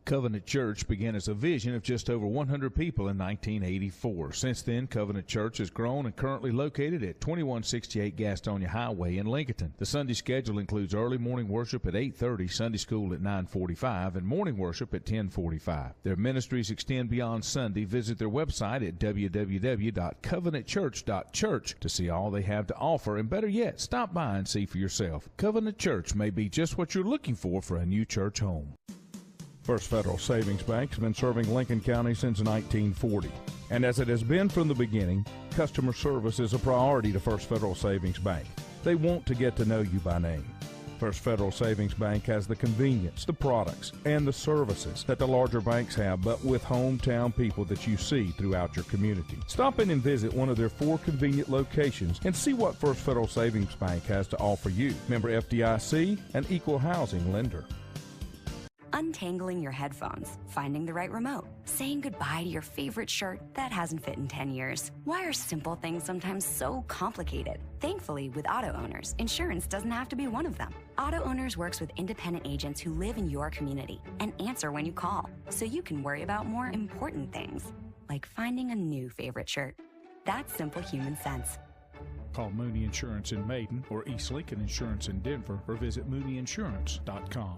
Covenant Church began as a vision of just over 100 people in 1984. Since then, Covenant Church has grown and currently located at 2168 Gastonia Highway in Lincoln. The Sunday schedule includes early morning worship at 8:30, Sunday school at 9:45, and morning worship at 10:45. Their ministries extend beyond Sunday. Visit their website at www.covenantchurch.church to see all they have to offer, and better yet, stop by and see for yourself. Covenant Church may be just what you're looking for a new church home. First Federal Savings Bank has been serving Lincoln County since 1940. And as it has been from the beginning, customer service is a priority to First Federal Savings Bank. They want to get to know you by name. First Federal Savings Bank has the convenience, the products, and the services that the larger banks have, but with hometown people that you see throughout your community. Stop in and visit one of their 4 convenient locations and see what First Federal Savings Bank has to offer you. Member FDIC, an equal housing lender. Untangling your headphones, finding the right remote, saying goodbye to your favorite shirt that hasn't fit in 10 years. Why are simple things sometimes so complicated? Thankfully, with Auto Owners, insurance doesn't have to be one of them. Auto Owners works with independent agents who live in your community and answer when you call, so you can worry about more important things, like finding a new favorite shirt. That's simple human sense. Call Mooney Insurance in Maiden or East Lincoln Insurance in Denver, or visit MooneyInsurance.com.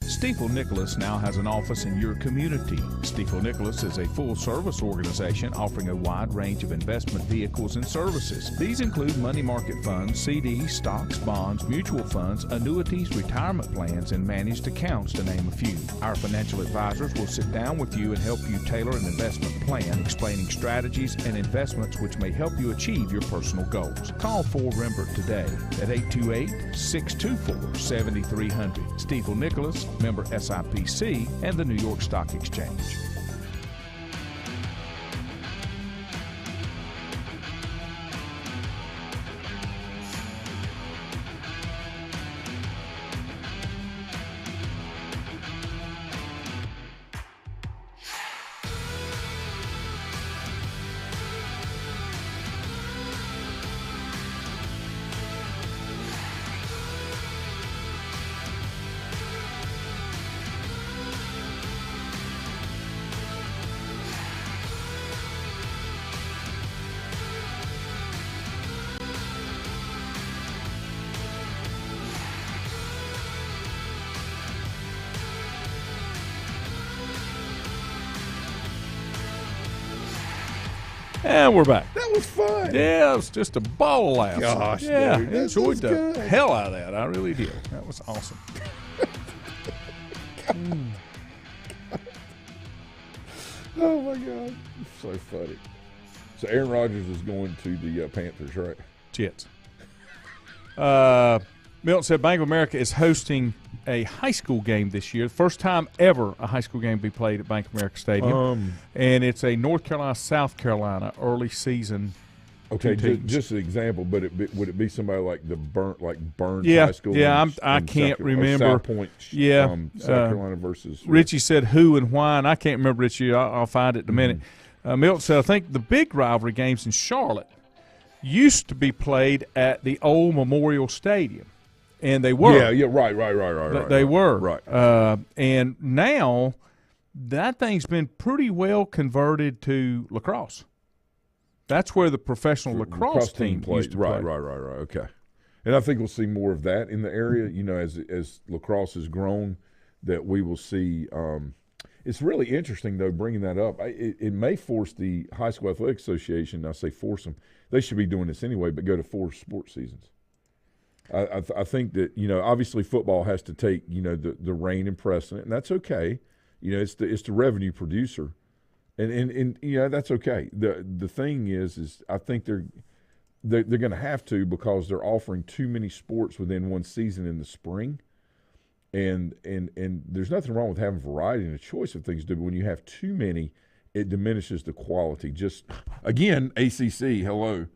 Stifel Nicholas now has an office in your community. Stifel Nicholas is a full-service organization offering a wide range of investment vehicles and services. These include money market funds, CDs, stocks, bonds, mutual funds, annuities, retirement plans, and managed accounts, to name a few. Our financial advisors will sit down with you and help you tailor an investment plan, explaining strategies and investments which may help you achieve your personal goals. Call 4Rembert today at 828-624-7300. Stifel Nicholas, member SIPC, and the New York Stock Exchange. And we're back. That was fun. Yeah, it was just a ball of laughs. Gosh, yeah, dude, enjoyed the good. hell out of that. I really did. That was awesome. Oh my God, it's so funny. So Aaron Rodgers is going to the Panthers, right? Jets. Milton said Bank of America is hosting a high school game this year. First time ever a high school game be played at Bank of America Stadium. And it's a North Carolina, South Carolina early season. Okay, just an example, but would it be somebody like Burns High School? Yeah, I can't remember. South Point, South Carolina versus Richie said who and why, and I can't remember, Richie. I'll find it in a minute. Milton said, I think the big rivalry games in Charlotte used to be played at the old Memorial Stadium, and they were. Yeah, right. They were. Right. And now that thing's been pretty well converted to lacrosse. That's where the professional lacrosse team used to play. Right. Okay. And I think we'll see more of that in the area, as lacrosse has grown, that we will see it's really interesting, though, bringing that up. It may force the High School Athletic Association, I say force them, they should be doing this anyway, but go to 4 sports seasons. I think that, obviously football has to take, the reign and precedent, and that's okay. It's the revenue producer. And that's okay. The thing is I think they're going to have to, because they're offering too many sports within one season in the spring. And there's nothing wrong with having variety and a choice of things to do, but when you have too many, it diminishes the quality. Just, again, ACC, hello,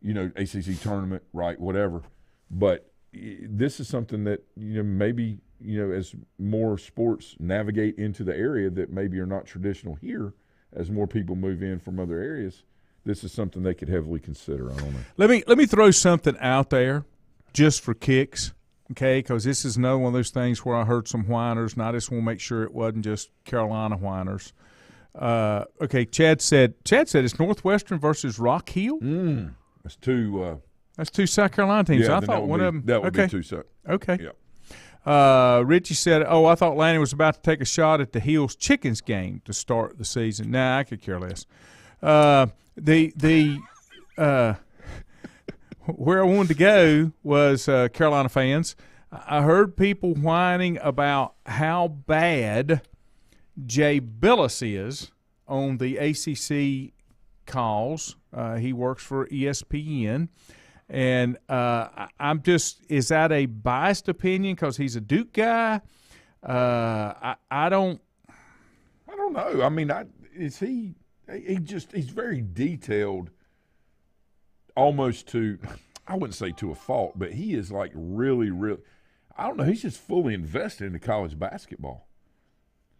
ACC tournament, right, whatever. But this is something that, maybe, as more sports navigate into the area that maybe are not traditional here, as more people move in from other areas, this is something they could heavily consider. I don't know. Let me throw something out there just for kicks. Okay, because this is another one of those things where I heard some whiners, and I just want to make sure it wasn't just Carolina whiners. Okay, Chad said it's Northwestern versus Rock Hill. That's two South Carolina teams. Yeah, I thought one of them. That would be two South. Okay. Yeah. Richie said, I thought Lanny was about to take a shot at the Hills Chickens game to start the season. Nah, I could care less. Where I wanted to go was Carolina fans. I heard people whining about how bad Jay Billis is on the ACC calls. He works for ESPN. And I'm just – is that a biased opinion because he's a Duke guy? I don't know. I mean, he's very detailed. Almost to, I wouldn't say to a fault, but he is like really, really, I don't know, he's just fully invested into college basketball.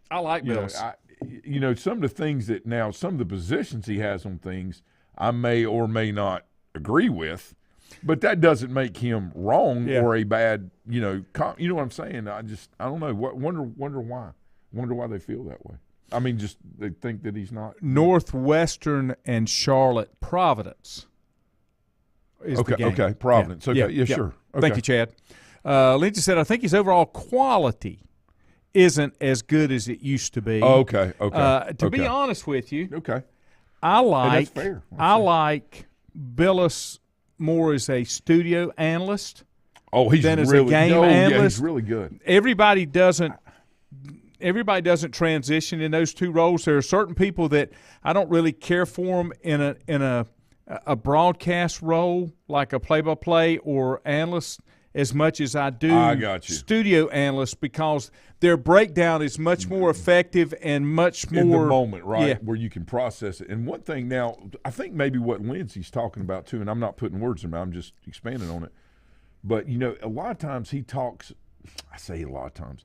I like Bills. Some of the things that now, some of the positions he has on things, I may or may not agree with, but that doesn't make him wrong or a bad, you know what I'm saying? I don't know. Wonder why. Wonder why they feel that way. I mean, just they think that he's not. Northwestern and Charlotte Providence. Okay, Providence. Yeah. Okay, yeah, sure. Okay. Thank you, Chad. Lindsay said, I think his overall quality isn't as good as it used to be. Okay. To be honest with you, okay, I like that's fair. like Billis more as a studio analyst. Oh, he's than as really a game Yeah, analyst. he's really good. Everybody doesn't transition in those two roles. There are certain people that I don't really care for them in a broadcast role, like a play-by-play or analyst, as much as I do studio analyst, because their breakdown is much more effective and much more – in the moment, right, yeah. where you can process it. And one thing now, I think maybe what Lindsay's talking about too, and I'm not putting words in my mouth, I'm just expanding on it. But, a lot of times he talks – I say a lot of times.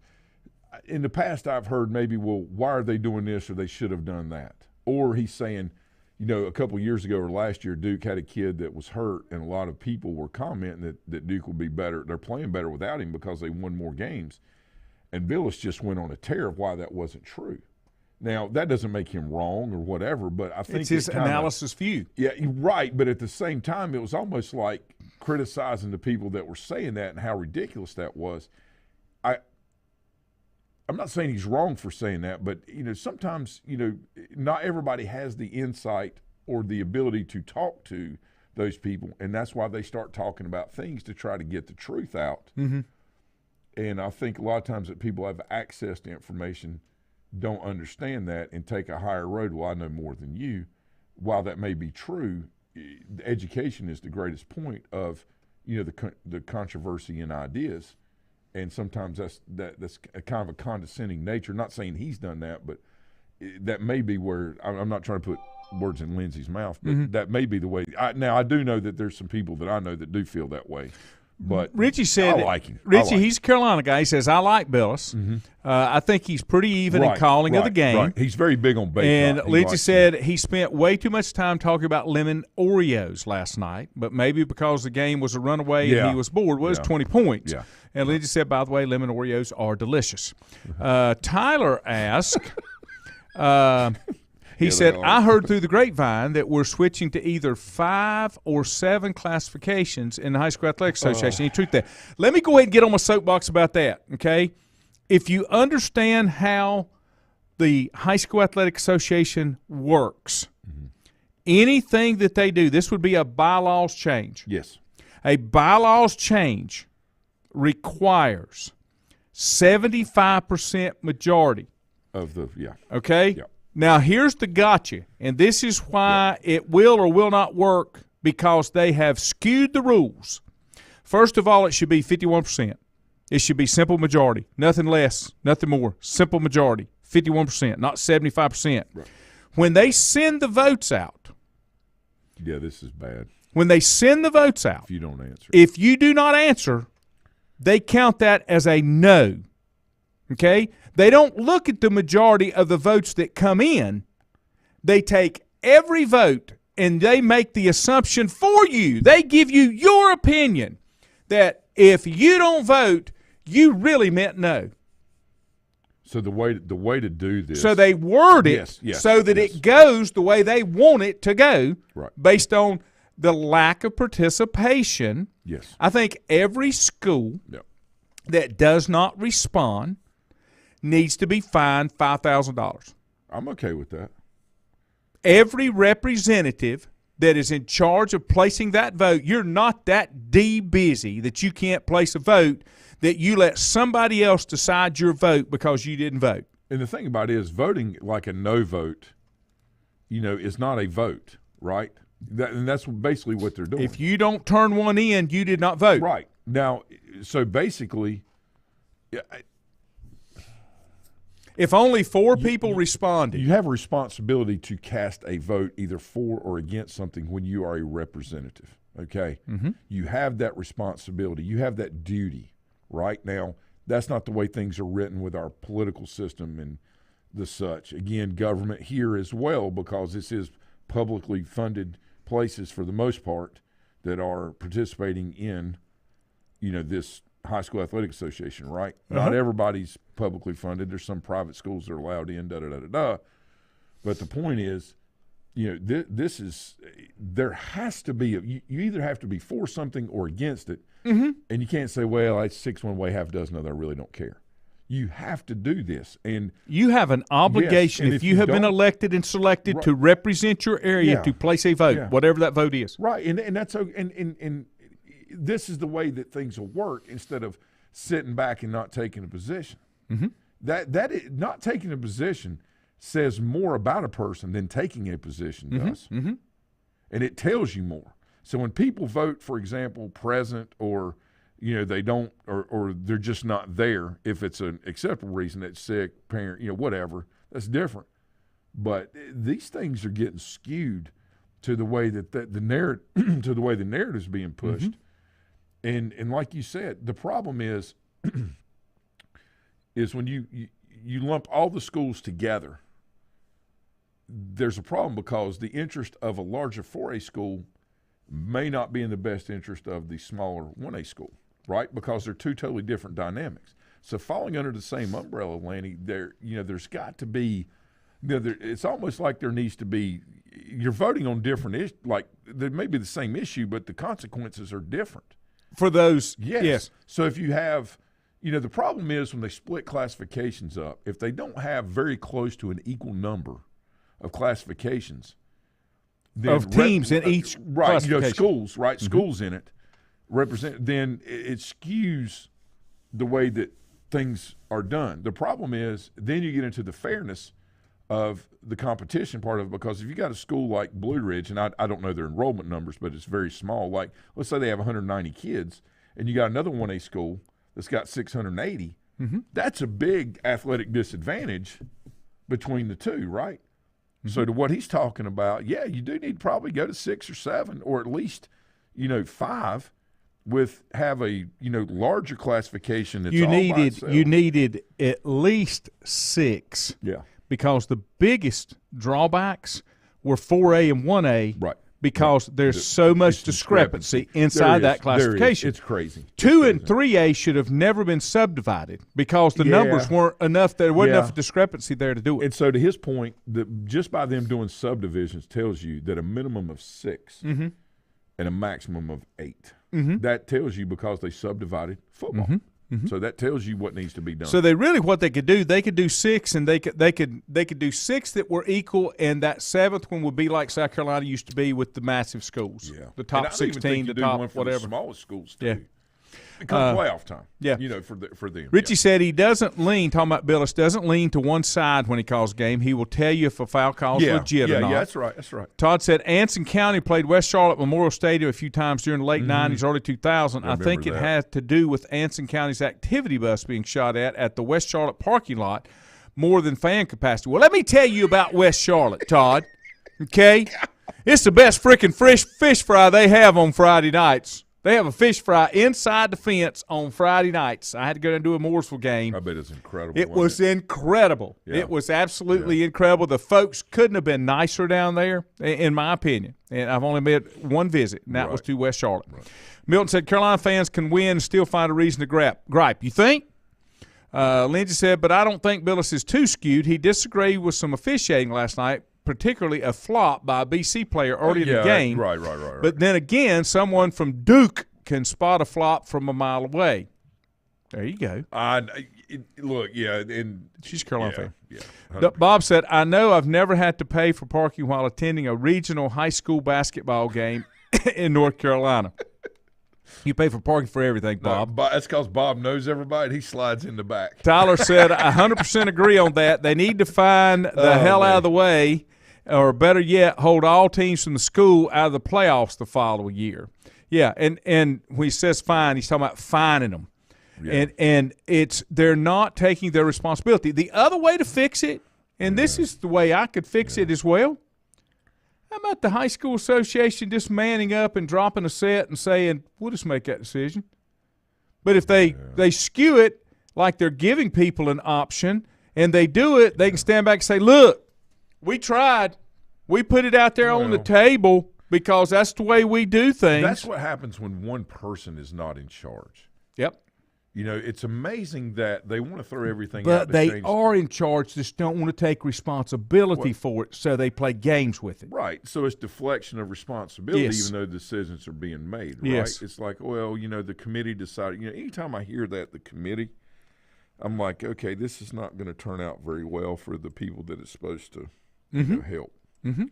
In the past I've heard maybe, well, why are they doing this or they should have done that? Or he's saying – a couple of years ago or last year, Duke had a kid that was hurt, and a lot of people were commenting that Duke will be better. They're playing better without him because they won more games. And Billis just went on a tear of why that wasn't true. Now, that doesn't make him wrong or whatever, but I think it's his analysis view. Yeah, right. But at the same time, it was almost like criticizing the people that were saying that and how ridiculous that was. I'm not saying he's wrong for saying that, but, sometimes, not everybody has the insight or the ability to talk to those people, and that's why they start talking about things to try to get the truth out. Mm-hmm. And I think a lot of times that people have access to information don't understand that and take a higher road. Well, I know more than you. while that may be true, education is the greatest point of, the controversy in ideas, and sometimes that's a kind of a condescending nature. Not saying he's done that, but that may be where I'm not trying to put words in Lindsey's mouth, but that may be the way. Now I do know that there's some people that I know that do feel that way. But Richie said, I like him. He's a Carolina guy. He says, I like Billis. I think he's pretty even in calling of the game. Right. He's very big on bacon. And Lindsey said he spent way too much time talking about lemon Oreos last night, but maybe because the game was a runaway and he was bored. Well, it was 20 points. Yeah. And Lindsey said, by the way, lemon Oreos are delicious. Tyler asked, he said, I heard through the grapevine that we're switching to either 5 or 7 classifications in the High School Athletic Association. He truth that. Let me go ahead and get on my soapbox about that, okay? If you understand how the High School Athletic Association works, anything that they do, this would be a bylaws change. Yes. A bylaws change requires 75% majority. Of the, Okay? Yeah. Now, here's the gotcha, and this is why it will or will not work, because they have skewed the rules. First of all, it should be 51%. It should be simple majority, nothing less, nothing more. Simple majority, 51%, not 75%. Right. When they send the votes out. Yeah, this is bad. When they send the votes out. If you don't answer. If you do not answer, they count that as a no. Okay? They don't look at the majority of the votes that come in. They take every vote and they make the assumption for you. They give you your opinion that if you don't vote, you really meant no. So the way to do this. So they word it so that it goes the way they want it to go, based on the lack of participation. Yes. I think every school that does not respond needs to be fined $5,000. I'm okay with that. Every representative that is in charge of placing that vote, you're not that busy that you can't place a vote, that you let somebody else decide your vote because you didn't vote. And the thing about it is, voting like a no vote, is not a vote, right? And that's basically what they're doing. If you don't turn one in, you did not vote. Right. Now, so basically, if only 4 people responded. You have a responsibility to cast a vote either for or against something when you are a representative, okay? You have that responsibility. You have that duty. Right now, that's not the way things are written with our political system and the such. Again, government here as well, because this is publicly funded places for the most part that are participating in, this High School Athletic Association, right? Not everybody's publicly funded. There's some private schools that are allowed in, da-da-da-da-da. But the point is, this is – there has to be – you either have to be for something or against it, and you can't say, well, it's 6 one way, half a dozen other, I really don't care. You have to do this. And you have an obligation, if you have been elected and selected to represent your area, to place a vote, whatever that vote is. Right, and that's – and this is the way that things will work instead of sitting back and not taking a position. Not taking a position says more about a person than taking a position does. And it tells you more. So when people vote, for example, present or they don't or they're just not there, if it's an acceptable reason, that's sick, parent, whatever, that's different. But these things are getting skewed to the way that the narrative to the way the narrative is being pushed. And like you said, the problem is when you lump all the schools together, there's a problem because the interest of a larger 4A school may not be in the best interest of the smaller 1A school, right? Because they're two totally different dynamics. So falling under the same umbrella, Lanny, there's got to be it's almost like there needs to be – you're voting on different issues. Like there may be the same issue, but the consequences are different. For those, yes. So if you have, the problem is when they split classifications up, if they don't have very close to an equal number of classifications, then of teams in each classification. Schools, right? Schools in it represent. Then it skews the way that things are done. The problem is then you get into the fairness of the competition part of it, because if you got a school like Blue Ridge, and I don't know their enrollment numbers, but it's very small. Like, let's say they have 190 kids, and you got another 1A school that's got 680. That's a big athletic disadvantage between the two, right? So to what he's talking about, yeah, you do need to probably go to 6 or 7, or at least, 5, have a larger classification. That's you needed at least 6. Yeah. Because the biggest drawbacks were 4A and 1A. Right. Because there's so much discrepancy inside that classification. It's crazy. 2 and 3A should have never been subdivided because the numbers weren't enough. There wasn't enough discrepancy there to do it. And so to his point, just by them doing subdivisions tells you that a minimum of 6 and a maximum of 8. That tells you because they subdivided football. So that tells you what needs to be done. So what they could do 6, and they could do 6 that were equal, and that 7th one would be like South Carolina used to be with the massive schools. Yeah. The top 16, the top whatever. The smallest schools too. Yeah. Come playoff time. Yeah. For them. Richie said he doesn't lean, talking about Billis, doesn't lean to one side when he calls a game. He will tell you if a foul call is legit or not. Yeah, that's right. That's right. Todd said Anson County played West Charlotte Memorial Stadium a few times during the late 90s, early 2000. I think it had to do with Anson County's activity bus being shot at the West Charlotte parking lot more than fan capacity. Well, let me tell you about West Charlotte, Todd. Okay? It's the best freaking fish fry they have on Friday nights. They have a fish fry inside the fence on Friday nights. I had to go down and do a Mooresville game. I bet it's incredible. It was incredible. Yeah. It was absolutely incredible. The folks couldn't have been nicer down there, in my opinion. And I've only made one visit, and that was to West Charlotte. Right. Milton said Carolina fans can win and still find a reason to gripe. You think? Lindsay said, but I don't think Billis is too skewed. He disagreed with some officiating last night, particularly a flop by a BC player early in the game. Right. But then again, someone from Duke can spot a flop from a mile away. There you go. Look, and she's a Carolina fan. Yeah, Bob said, I know I've never had to pay for parking while attending a regional high school basketball game in North Carolina. You pay for parking for everything, Bob. No, that's because Bob knows everybody. He slides in the back. Tyler said, I 100% agree on that. They need to find the hell out of the way, or better yet, hold all teams from the school out of the playoffs the following year. Yeah, and when he says fine, he's talking about fining them. Yeah. And they're not taking their responsibility. The other way to fix it, and this is the way I could fix it as well, how about the high school association just manning up and dropping a set and saying, we'll just make that decision? But if they skew it like they're giving people an option and they do it, they can stand back and say, look, we tried. We put it out there on the table because that's the way we do things. That's what happens when one person is not in charge. Yep. It's amazing that they want to throw everything But out. they are in charge, just don't want to take responsibility for it, so they play games with it. Right. So it's deflection of responsibility, Yes. even though decisions are being made, right? Yes. It's like, well, the committee decided. Anytime I hear that, the committee, I'm like, okay, this is not going to turn out very well for the people that it's supposed to help. Mm-hmm.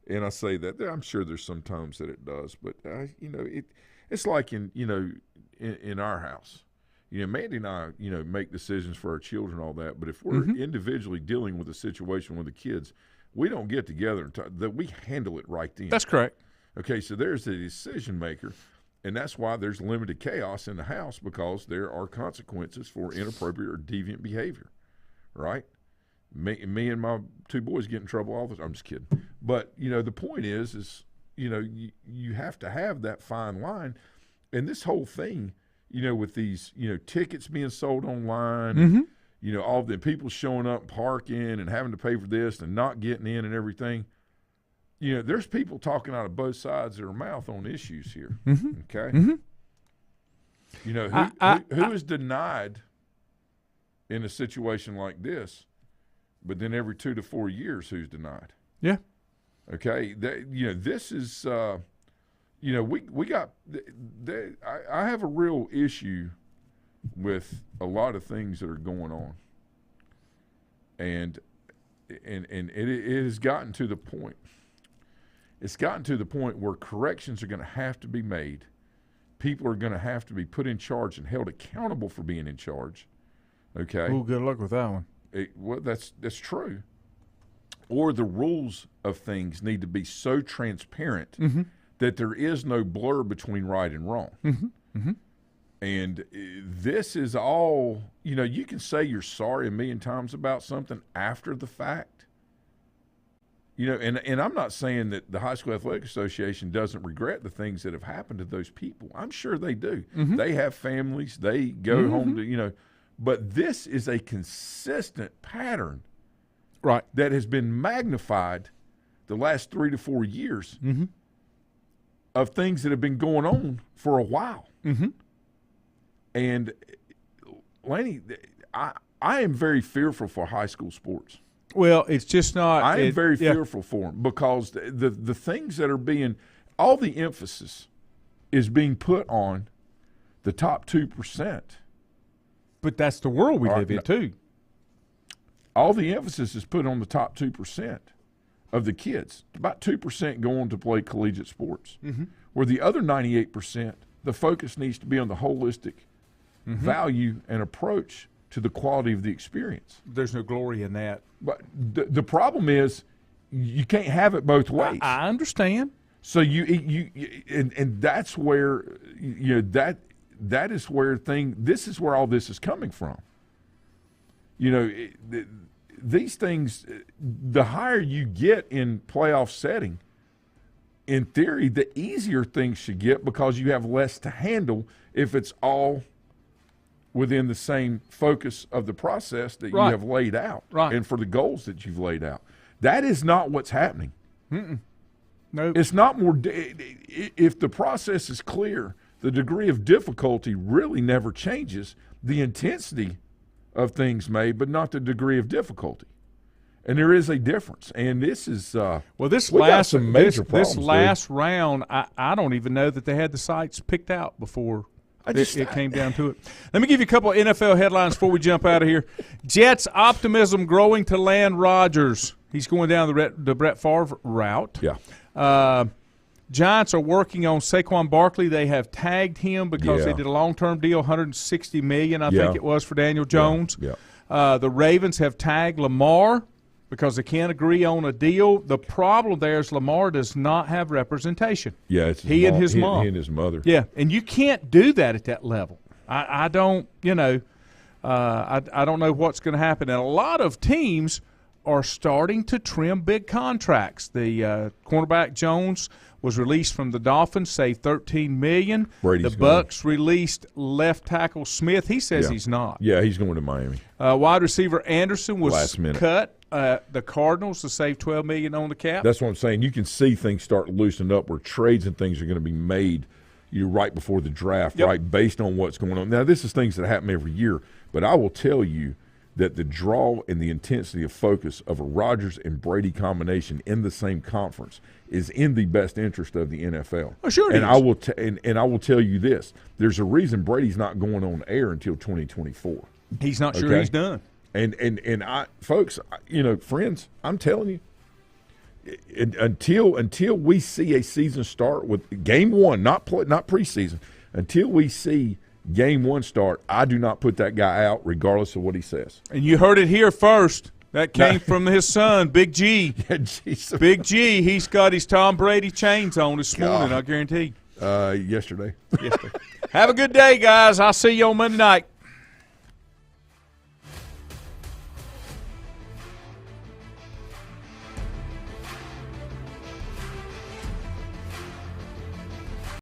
And I say that. I'm sure there's some times that it does, but, it's like in our house. Mandy and I, make decisions for our children, all that. But if we're individually dealing with a situation with the kids, we don't get together and talk, that we handle it right then. That's correct. Okay, so there's a decision maker, and that's why there's limited chaos in the house, because there are consequences for inappropriate or deviant behavior, right? Me and my two boys get in trouble all the time. I'm just kidding. But, the point is you have to have that fine line. And this whole thing, with these, tickets being sold online, all the people showing up, parking, and having to pay for this and not getting in and everything. There's people talking out of both sides of their mouth on issues here. Okay. Who is denied in a situation like this, but then every 2 to 4 years, who's denied? Yeah. Okay. This is. We got. I have a real issue with a lot of things that are going on, and it has gotten to the point. It's gotten to the point where corrections are going to have to be made. People are going to have to be put in charge and held accountable for being in charge. Okay. Well, good luck with that one. Well, that's true. or the rules of things need to be so transparent that there is no blur between right and wrong. And this is all, you can say you're sorry a million times about something after the fact. And I'm not saying that the High School Athletic Association doesn't regret the things that have happened to those people. I'm sure they do. They have families. They go home to, but this is a consistent pattern that has been magnified the last 3 to 4 years of things that have been going on for a while. And, Laney, I am very fearful for high school sports. Well, it's just not. I am very fearful for them because the things that are being – all the emphasis is being put on the top 2%. But that's the world we live in, too. All the emphasis is put on the top 2% of the kids. About 2% go on to play collegiate sports. Where the other 98%, the focus needs to be on the holistic value and approach to the quality of the experience. There's no glory in that. But the problem is you can't have it both ways. I understand. So and that's where that is where this is where all this is coming from. These things, the higher you get in playoff setting, in theory, the easier things should get because you have less to handle if it's all within the same focus of the process that you have laid out and for the goals that you've laid out. That is not what's happening. No, it's not more. If the process is clear, the degree of difficulty really never changes. The intensity of things may, but not the degree of difficulty. And there is a difference. And this is this last round, I don't even know that they had the sites picked out before it came down to it. Let me give you a couple of NFL headlines before we jump out of here. Jets optimism growing to land Rodgers. He's going down the Brett Favre route. Yeah. Giants are working on Saquon Barkley. They have tagged him because they did a long-term deal, $160 million, I think it was, for Daniel Jones. The Ravens have tagged Lamar because they can't agree on a deal. The problem there is Lamar does not have representation. Yeah, it's he and his mom. He and his mother. Yeah, and you can't do that at that level. I don't, I don't know what's going to happen. And a lot of teams are starting to trim big contracts. The cornerback Jones was released from the Dolphins, saved $13 million. The Bucs released left tackle Smith. He says he's not. Yeah, he's going to Miami. Wide receiver Anderson was cut. The Cardinals to save $12 million on the cap. That's what I'm saying. You can see things start loosening up where trades and things are going to be made right before the draft, right, based on what's going on. Now, this is things that happen every year, but I will tell you that the draw and the intensity of focus of a Rodgers and Brady combination in the same conference is in the best interest of the NFL. Oh, sure it and is. I will tell you this. There's a reason Brady's not going on air until 2024. He's not sure he's done. And folks, friends, I'm telling you, until we see a season start with game one, not preseason, until we see game one start, I do not put that guy out regardless of what he says. And you heard it here first. That came from his son, Big G. Big G, he's got his Tom Brady chains on this morning, I guarantee. Yesterday. Have a good day, guys. I'll see you on Monday night.